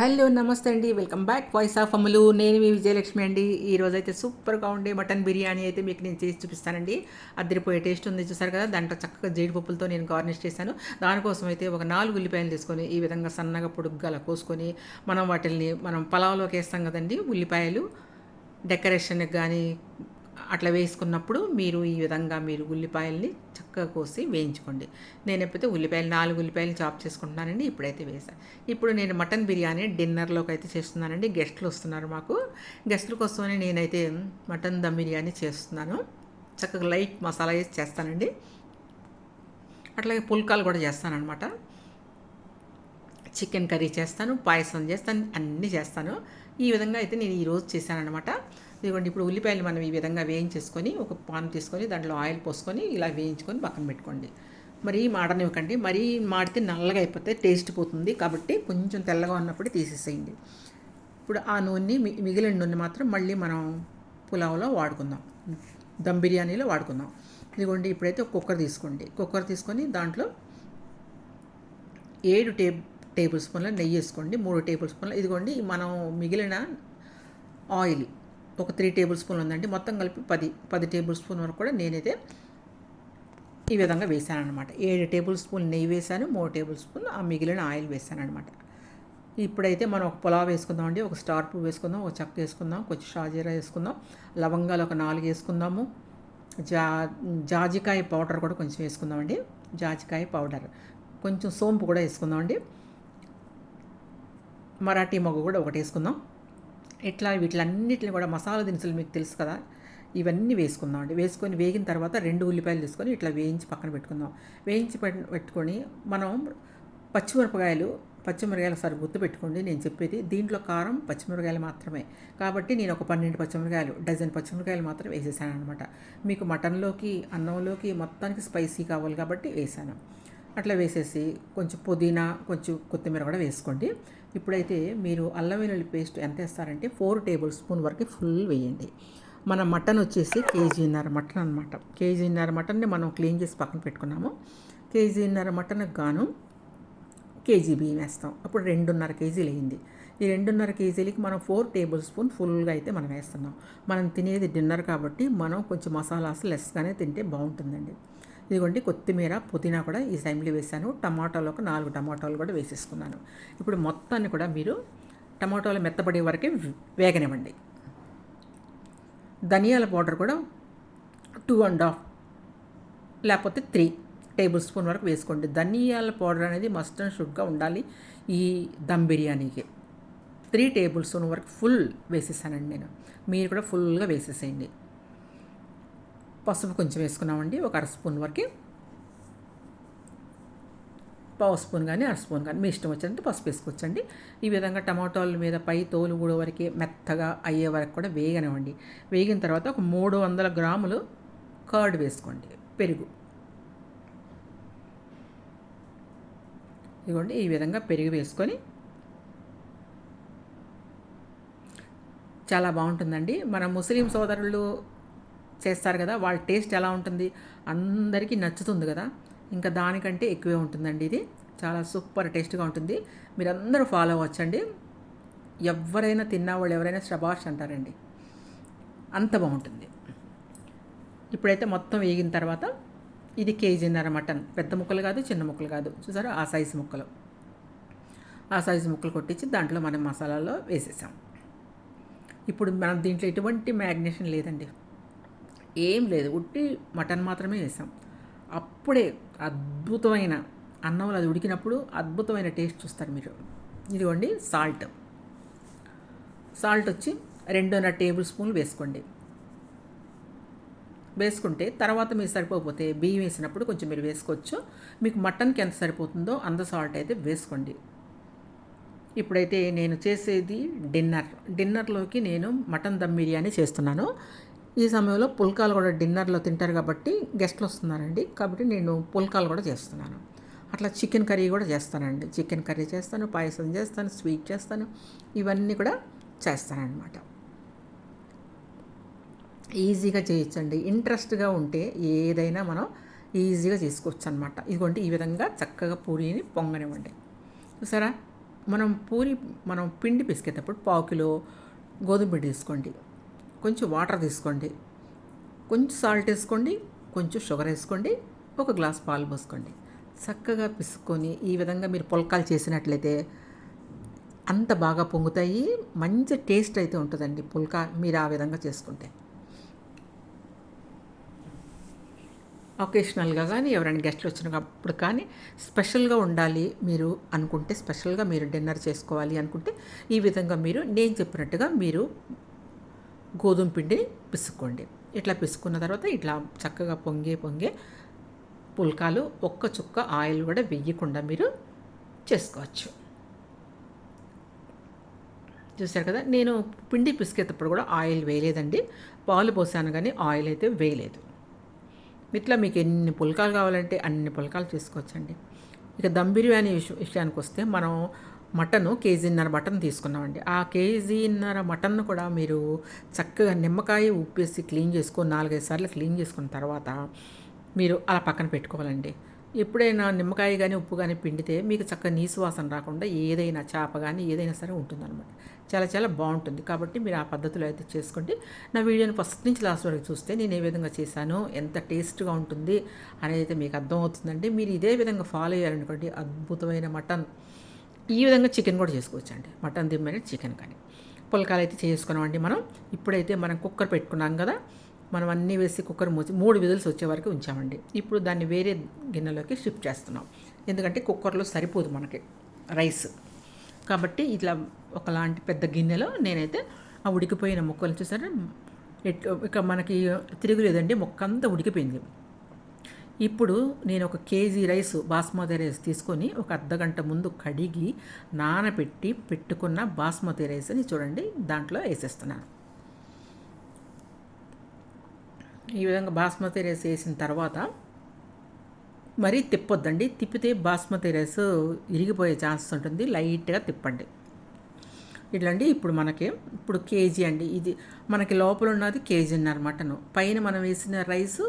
Hello నమస్తే అండి, welcome back voice of అమలు. నేను మీ విజయలక్ష్మి అండి. ఈరోజైతే సూపర్గా ఉండే మటన్ బిర్యానీ అయితే మీకు నేను చేసి చూపిస్తానండి. అద్దరిపోయే టేస్ట్ ఉంది, చూసారు కదా. దాంట్లో చక్కగా జీడిపప్పులతో నేను గార్నిష్ చేశాను. దానికోసం అయితే ఒక 4 ఉల్లిపాయలు తీసుకొని ఈ విధంగా సన్నగా పొడుగ్గా అలా కోసుకొని మనం పలావ్లోకి వేస్తాం కదండి ఉల్లిపాయలు. డెకరేషన్కి కానీ అట్లా వేసుకున్నప్పుడు మీరు ఈ విధంగా ఉల్లిపాయల్ని చక్కగా కోసి వేయించుకోండి. నేను ఎప్పుడైతే 4 ఉల్లిపాయలు చాప్ చేసుకుంటున్నానండి. ఇప్పుడైతే వేసాను. ఇప్పుడు నేను మటన్ బిర్యానీ డిన్నర్లోకి అయితే చేస్తున్నానండి. గెస్టులు వస్తున్నారు మాకు. గెస్టుల కోసమని నేనైతే మటన్ దమ్ బిర్యానీ చేస్తున్నాను. చక్కగా లైట్ మసాలా వేసి చేస్తానండి. అట్లాగే పుల్కాలు కూడా చేస్తానన్నమాట. చికెన్ కర్రీ చేస్తాను, పాయసం చేస్తాను, అన్నీ చేస్తాను. ఈ విధంగా అయితే నేను ఈరోజు చేశానన్నమాట. ఇదిగోండి, ఇప్పుడు ఉల్లిపాయలు మనం ఈ విధంగా వేయించేసుకొని ఒక పాన్ తీసుకొని దాంట్లో ఆయిల్ పోసుకొని ఇలా వేయించుకొని పక్కన పెట్టుకోండి. మరీ మాడనివ్వకండి, మరీ మాడితే నల్లగా అయిపోతే టేస్ట్ పోతుంది. కాబట్టి కొంచెం తెల్లగా ఉన్నప్పుడు తీసేసేయండి. ఇప్పుడు ఆ నూనె మిగిలిన నూనె మాత్రం మళ్ళీ మనం పులావ్లో వాడుకుందాం, దమ్ బిర్యానీలో వాడుకుందాం. ఇదిగోండి, ఇప్పుడైతే ఒక కుక్కర్ తీసుకోండి. కుక్కర్ తీసుకొని దాంట్లో 7 టేబుల్ స్పూన్ల నెయ్యి వేసుకోండి. 3 టేబుల్ స్పూన్ల ఇదిగోండి, మనం మిగిలిన ఆయిల్ ఒక 3 టేబుల్ స్పూన్లు ఉందండి. మొత్తం కలిపి 10 టేబుల్ స్పూన్ వరకు కూడా నేనైతే ఈ విధంగా వేసాను అనమాట. 7 టేబుల్ స్పూన్ నెయ్యి వేసాను, 3 టేబుల్ స్పూన్ ఆ మిగిలిన ఆయిల్ వేసాను అనమాట. ఇప్పుడైతే మనం ఒక పులావ్ వేసుకుందామండి. ఒక స్టార్ పువ్వు వేసుకుందాం, ఒక చెక్క వేసుకుందాం, కొంచెం షాజీరా వేసుకుందాం, లవంగాలు ఒక 4 వేసుకుందాము, జాజికాయ పౌడర్ కూడా కొంచెం వేసుకుందామండి. జాజికాయ పౌడర్, కొంచెం సోంపు కూడా వేసుకుందామండి. మరాఠీ మొగ్గు కూడా ఒకటి వేసుకుందాం. ఇట్లా వీటిలన్నిటిని కూడా మసాలా దినుసులు మీకు తెలుసు కదా, ఇవన్నీ వేసుకుందాం అండి. వేసుకొని వేగిన తర్వాత 2 ఉల్లిపాయలు తీసుకొని ఇట్లా వేయించి పక్కన పెట్టుకుందాం. వేయించి పెట్టుకొని మనం పచ్చిమిరకాయలు సార్ గుర్తు పెట్టుకోండి, నేను చెప్పేది దీంట్లో కారం పచ్చిమిరకాయలు మాత్రమే. కాబట్టి నేను ఒక 12 పచ్చిమిరకాయలు, డజన్ పచ్చిమిరకాయలు మాత్రం వేసేసాను అనమాట. మీకు మటన్లోకి అన్నంలోకి మొత్తానికి స్పైసీ కావాలి కాబట్టి వేసాను. అట్లా వేసేసి కొంచెం పుదీనా, కొంచెం కొత్తిమీర కూడా వేసుకోండి. ఇప్పుడైతే మీరు అల్లం వెల్లుల్లి పేస్ట్ ఎంత వేస్తారంటే 4 టేబుల్ స్పూన్ వరకు ఫుల్ వేయండి. మన మటన్ వచ్చేసి కేజీన్నర మటన్ అనమాట. కేజీన్నర మటన్ని మనం క్లీన్ చేసి పక్కన పెట్టుకున్నాము. కేజీన్నర మటన్కి గాను కేజీ బియ్యం వేస్తాం. అప్పుడు 2.5 కేజీలు అయింది. ఈ 2.5 కేజీలకి మనం 4 టేబుల్ స్పూన్ ఫుల్గా అయితే మనం వేస్తున్నాం. మనం తినేది డిన్నర్ కాబట్టి మనం కొంచెం మసాలాస్ లెస్గానే తింటే బాగుంటుందండి. ఇదిగోండి, కొత్తిమీర పుదీనా కూడా ఈ టైంలో వేసాను. టమాటాలు ఒక 4 టమాటాలు కూడా వేసేసుకున్నాను. ఇప్పుడు మొత్తాన్ని కూడా మీరు టమాటాలు మెత్తబడే వరకే వేగనివ్వండి. ధనియాల పౌడర్ కూడా 2.5 లేకపోతే 3 టేబుల్ స్పూన్ వరకు వేసుకోండి. ధనియాల పౌడర్ అనేది మస్ట్ అండ్ షుడ్గా ఉండాలి ఈ దమ్ బిర్యానీకి. 3 టేబుల్ స్పూన్ వరకు ఫుల్ వేసేసానండి నేను. మీరు కూడా ఫుల్గా వేసేసేయండి. పసుపు కొంచెం వేసుకున్నామండి, ఒక 1/2 స్పూన్ వరకు. పావు స్పూన్ కానీ 1/2 స్పూన్ కానీ మీ ఇష్టం వచ్చినట్టు పసుపు వేసుకోవచ్చండి. ఈ విధంగా టమాటాల మీద పై తోలు కూడా వరకు మెత్తగా అయ్యే వరకు కూడా వేగనివ్వండి. వేగిన తర్వాత ఒక 300 గ్రాములు కర్డ్ వేసుకోండి, పెరుగు. ఇదిగోండి, ఈ విధంగా పెరుగు వేసుకొని చాలా బాగుంటుందండి. మన ముస్లిం సోదరులు చేస్తారు కదా, వాళ్ళ టేస్ట్ ఎలా ఉంటుంది అందరికీ నచ్చుతుంది కదా. ఇంకా దానికంటే ఎక్కువే ఉంటుందండి. ఇది చాలా సూపర్ టేస్ట్గా ఉంటుంది. మీరందరూ ఫాలో అవ్వచ్చండి. ఎవరైనా తిన్నవాళ్ళు ఎవరైనా శబాష్ అంటారండి, అంత బాగుంటుంది. ఇప్పుడైతే మొత్తం వేగిన తర్వాత ఇది కేజీన్నర మటన్. పెద్ద ముక్కలు కాదు, చిన్న ముక్కలు కాదు, చూసారా ఆ సైజు ముక్కలు. ఆ సైజు ముక్కలు కొట్టించి దాంట్లో మనం మసాలాలో వేసేసాం. ఇప్పుడు మనం దీంట్లో ఎటువంటి మ్యాగ్నేషన్ లేదండి, ఏం లేదు, ఉట్టి మటన్ మాత్రమే వేసాం. అప్పుడే అద్భుతమైన అన్నంలో అది ఉడికినప్పుడు అద్భుతమైన టేస్ట్ చూస్తారు మీరు. ఇదిగోండి, సాల్ట్ వచ్చి 2.5 టేబుల్ స్పూన్లు వేసుకోండి. వేసుకుంటే తర్వాత మీరు సరిపోతే బియ్యం వేసినప్పుడు కొంచెం మీరు వేసుకోవచ్చు. మీకు మటన్కి ఎంత సరిపోతుందో అంత సాల్ట్ అయితే వేసుకోండి. ఇప్పుడైతే నేను చేసేది డిన్నర్లోకి నేను మటన్ దమ్ బిర్యానీ చేస్తున్నాను. ఈ సమయంలో పుల్కాలు కూడా డిన్నర్లో తింటారు కాబట్టి గెస్ట్లు వస్తున్నారండి. కాబట్టి నేను పుల్కాలు కూడా చేస్తున్నాను. అట్లా చికెన్ కర్రీ కూడా చేస్తానండి. చికెన్ కర్రీ చేస్తాను, పాయసం చేస్తాను, స్వీట్ చేస్తాను, ఇవన్నీ కూడా చేస్తానన్నమాట. ఈజీగా చేయొచ్చండి. ఇంట్రెస్ట్గా ఉంటే ఏదైనా మనం ఈజీగా చేసుకోవచ్చు అనమాట. ఇదిగోండి, ఈ విధంగా చక్కగా పూరీని పొంగనివ్వండి. చూసారా, మనం పిండి పిసికేటప్పుడు పావు కిలో గోధుమ పిండి తీసుకోండి, కొంచెం వాటర్ తీసుకోండి, కొంచెం సాల్ట్ వేసుకోండి, కొంచెం షుగర్ వేసుకోండి, ఒక గ్లాస్ పాలు పోసుకోండి. చక్కగా పిసుక్కొని ఈ విధంగా మీరు పుల్కాలు చేసినట్లయితే అంత బాగా పొంగుతాయి. మంచి టేస్ట్ అయితే ఉంటుందండి పుల్కా మీరు ఆ విధంగా చేసుకుంటే. ఒకేషనల్గా కానీ ఎవరైనా గెస్ట్లు వచ్చినప్పుడు కానీ స్పెషల్గా ఉండాలి మీరు అనుకుంటే, స్పెషల్గా మీరు డిన్నర్ చేసుకోవాలి అనుకుంటే ఈ విధంగా మీరు నేను చెప్పినట్టుగా మీరు గోధుమ పిండిని పిసుక్కోండి. ఇట్లా పిసుకున్న తర్వాత ఇట్లా చక్కగా పొంగే పుల్కాలు ఒక్క చుక్క ఆయిల్ కూడా వెయ్యకుండా మీరు చేసుకోవచ్చు. చూసారు కదా, నేను పిండి పిసికేటప్పుడు కూడా ఆయిల్ వేయలేదండి, పాలు పోసాను కానీ ఆయిల్ అయితే వేయలేదు. ఇట్లా మీకు ఎన్ని పుల్కాలు కావాలంటే అన్ని పుల్కాలు చేసుకోవచ్చండి. ఇక దమ్ బిర్యానీ విషయానికి వస్తే మనం కేజీన్నర మటన్ తీసుకున్నామండి. ఆ కేజీన్నర మటన్ను కూడా మీరు చక్కగా నిమ్మకాయ ఉప్పేసి క్లీన్ చేసుకొని 4-5 సార్లు క్లీన్ చేసుకున్న తర్వాత మీరు అలా పక్కన పెట్టుకోవాలండి. ఎప్పుడైనా నిమ్మకాయ కానీ ఉప్పు కానీ పిండితే మీకు చక్కగా నీసు వాసన రాకుండా ఏదైనా చేప కానీ ఏదైనా సరే ఉంటుందన్నమాట. చాలా చాలా బాగుంటుంది. కాబట్టి మీరు ఆ పద్ధతిలో అయితే చేసుకోండి. నా వీడియోని ఫస్ట్ నుంచి లాస్ట్ వరకు చూస్తే నేను ఏ విధంగా చేశానో, ఎంత టేస్ట్గా ఉంటుంది అనేది అయితే మీకు అర్థమవుతుందండి. మీరు ఇదే విధంగా ఫాలో అయ్యారనుకోండి, అద్భుతమైన మటన్. ఈ విధంగా చికెన్ కూడా చేసుకోవచ్చండి, మటన్ దిమ్మని చికెన్ కానీ. పుల్కాలు అయితే చేసుకున్నామండి మనం. ఇప్పుడైతే మనం కుక్కర్ పెట్టుకున్నాం కదా, మనం అన్నీ వేసి కుక్కర్ మూసి 3 విజిల్స్ వచ్చే వరకు ఉంచామండి. ఇప్పుడు దాన్ని వేరే గిన్నెలోకి షిఫ్ట్ చేస్తున్నాం, ఎందుకంటే కుక్కర్లో సరిపోదు మనకి రైస్. కాబట్టి ఇట్లా ఒకలాంటి పెద్ద గిన్నెలో నేనైతే ఆ ఉడికిపోయిన ముక్కలు చూసారా, ఇక మనకి తిరుగులేదండి, ముక్క అంతా ఉడికిపోయింది. ఇప్పుడు నేను 1 కేజీ రైస్, బాస్మతి రైస్ తీసుకొని ఒక అర్ధగంట ముందు కడిగి నానబెట్టి పెట్టుకున్న బాస్మతి రైస్ని చూడండి దాంట్లో వేసేస్తున్నాను. ఈ విధంగా బాస్మతి రైస్ వేసిన తర్వాత మరీ తిప్పొద్దండి, తిప్పితే బాస్మతి రైస్ ఇరిగిపోయే ఛాన్సెస్ ఉంటుంది. లైట్గా తిప్పండి ఇట్లండి. ఇప్పుడు కేజీ అండి, ఇది మనకి లోపల ఉన్నది కేజీన్నర మటను, పైన మనం వేసిన రైసు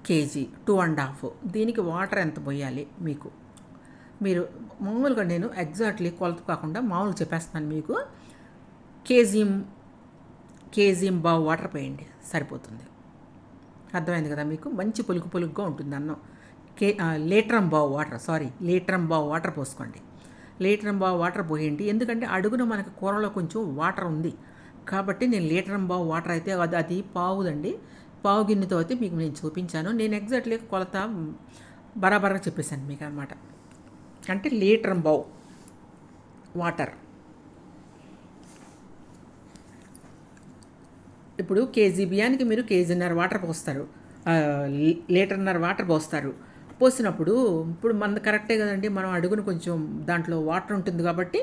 కేజీ 2.5. దీనికి వాటర్ ఎంత పోయాలి మీరు మామూలుగా నేను ఎగ్జాక్ట్లీ కొలత కాకుండా మామూలుగా చెప్పేస్తున్నాను మీకు. కేజీ బావు వాటర్ పోయండి, సరిపోతుంది. అర్థమైంది కదా మీకు, మంచి పులుగుగా ఉంటుంది అన్నం. లీటరం బావు వాటర్ పోసుకోండి. లీటరం బావు వాటర్ పోయండి, ఎందుకంటే అడుగున మనకి కూరలో కొంచెం వాటర్ ఉంది కాబట్టి నేను లీటరం బావు వాటర్ అయితే అది పావుదండి, పావు గిన్నెతో అయితే మీకు నేను చూపించాను. నేను ఎగ్జాక్ట్లీ కొలత బరాబర్గా చెప్పేశాను మీకు అనమాట. అంటే లీటరం బావు వాటర్. ఇప్పుడు కేజీ బియ్యానికి మీరు కేజీన్నర వాటర్ పోస్తారు, లీటర్న్నర వాటర్ పోసినప్పుడు ఇప్పుడు మన కరెక్టే కదండి, మనం అడుగును కొంచెం దాంట్లో వాటర్ ఉంటుంది కాబట్టి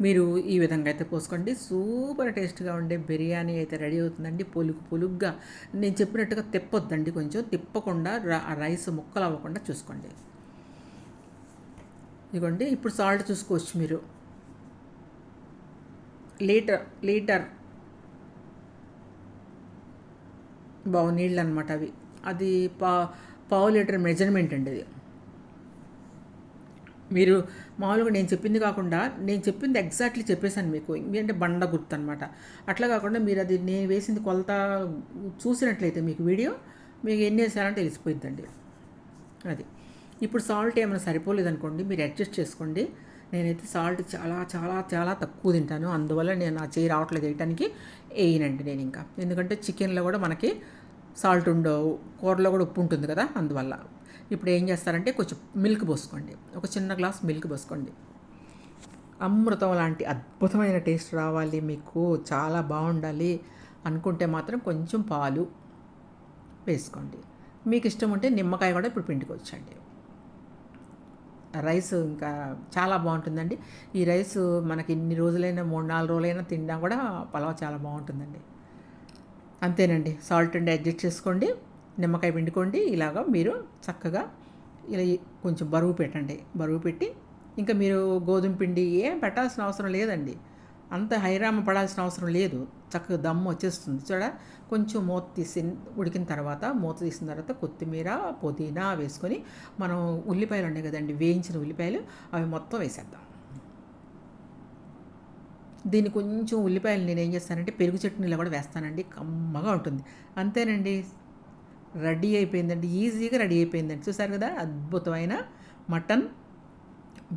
మీరు ఈ విధంగా అయితే పోసుకోండి. సూపర్ టేస్ట్గా ఉండే బిర్యానీ అయితే రెడీ అవుతుందండి. పులుగ్గా నేను చెప్పినట్టుగా తిప్పొద్దండి, కొంచెం తిప్పకుండా రైస్ ముక్కలు అవ్వకుండా చూసుకోండి. ఇదిగోండి, ఇప్పుడు సాల్ట్ చూసుకోవచ్చు మీరు. లీటర్ బావు నీళ్ళు అనమాట అవి, అది పావు లీటర్ మెజర్మెంట్ అండి అది. మీరు మామూలుగా నేను చెప్పింది కాకుండా, నేను చెప్పింది ఎగ్జాక్ట్లీ చెప్పేశాను మీకు, ఎందుకంటే బండ గుర్తు అనమాట. అట్లా కాకుండా మీరు అది నేను వేసింది కొలత చూసినట్లయితే మీకు వీడియో మీకు ఎన్ని వేసారంటే తెలిసిపోయిందండి అది. ఇప్పుడు సాల్ట్ ఏమైనా సరిపోలేదనుకోండి, మీరు అడ్జస్ట్ చేసుకోండి. నేనైతే సాల్ట్ చాలా చాలా చాలా తక్కువ తింటాను, అందువల్ల నేను నా చేయి రావట్లేదు వేయటానికి, వేయనండి నేను ఇంకా. ఎందుకంటే చికెన్లో కూడా మనకి సాల్ట్ ఉండవు, కూరలో కూడా ఉప్పు ఉంటుంది కదా, అందువల్ల. ఇప్పుడు ఏం చేస్తారంటే కొంచెం మిల్క్ పోసుకోండి, ఒక చిన్న గ్లాస్ మిల్క్ పోసుకోండి. అమృతం లాంటి అద్భుతమైన టేస్ట్ రావాలి మీకు, చాలా బాగుండాలి అనుకుంటే మాత్రం కొంచెం పాలు వేసుకోండి. మీకు ఇష్టం ఉంటే నిమ్మకాయ కూడా ఇప్పుడు పిండుకోవచ్చండి. రైస్ ఇంకా చాలా బాగుంటుందండి. ఈ రైస్ మనకి ఇన్ని రోజులైనా 3-4 రోజులైనా తిన్నా కూడా పలావ్ చాలా బాగుంటుందండి. అంతేనండి, సాల్ట్ అండి అడ్జస్ట్ చేసుకోండి, నిమ్మకాయ పిండుకోండి. ఇలాగా మీరు చక్కగా ఇలా కొంచెం బరువు పెట్టండి. బరువు పెట్టి ఇంకా మీరు గోధుమ పిండి ఏం పెట్టాల్సిన అవసరం లేదండి, అంత హైరామ పడాల్సిన అవసరం లేదు. చక్కగా దమ్ము వచ్చేస్తుంది చూడ. కొంచెం మూత తీసి ఉడికిన తర్వాత, మూత తీసిన తర్వాత కొత్తిమీర పుదీనా వేసుకొని మనం ఉల్లిపాయలు ఉన్నాయి కదండి, వేయించిన ఉల్లిపాయలు అవి మొత్తం వేసేద్దాం. దీన్ని కొంచెం ఉల్లిపాయలు నేను ఏం చేస్తానంటే పెరుగు చట్నీలో కూడా వేస్తానండి, కమ్మగా ఉంటుంది. అంతేనండి, రెడీ అయిపోయిందండి, ఈజీగా రెడీ అయిపోయిందండి. చూసారు కదా, అద్భుతమైన మటన్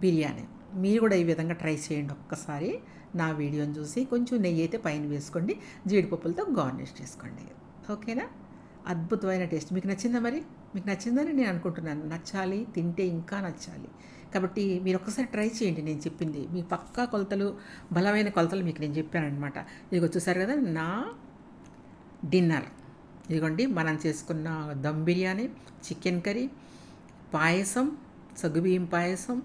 బిర్యానీ. మీరు కూడా ఈ విధంగా ట్రై చేయండి ఒక్కసారి. నా వీడియోని చూసి కొంచెం నెయ్యి అయితే పైన వేసుకోండి, జీడిపప్పులతో గార్నిష్ చేసుకోండి. ఓకేనా? అద్భుతమైన టేస్ట్. మీకు నచ్చిందా మరి? మీకు నచ్చిందని నేను అనుకుంటున్నాను. నచ్చాలి, తింటే ఇంకా నచ్చాలి. కాబట్టి మీరు ఒక్కసారి ట్రై చేయండి నేను చెప్పింది. మీ పక్కా కొలతలు, బలమైన కొలతలు మీకు నేను చెప్పానమాట. ఇదిగో చూసారు కదా నా డిన్నర్. ఇదిగోండి మనం చేసుకున్న దమ్ బిర్యానీ, చికెన్ కర్రీ, పాయసం, సగ్గుబియ్యం పాయసం,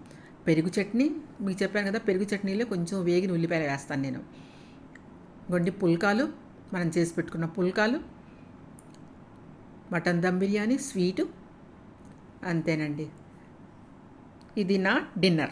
పెరుగు చట్నీ. మీకు చెప్పాను కదా, పెరుగు చట్నీలో కొంచెం వేగిన ఉల్లిపాయలు వేస్తాను నేను. గొండి పుల్కాలు, మనం చేసి పెట్టుకున్న పుల్కాలు, మటన్ దమ్ బిర్యానీ, స్వీటు. అంతేనండి, ఇది నా డిన్నర్.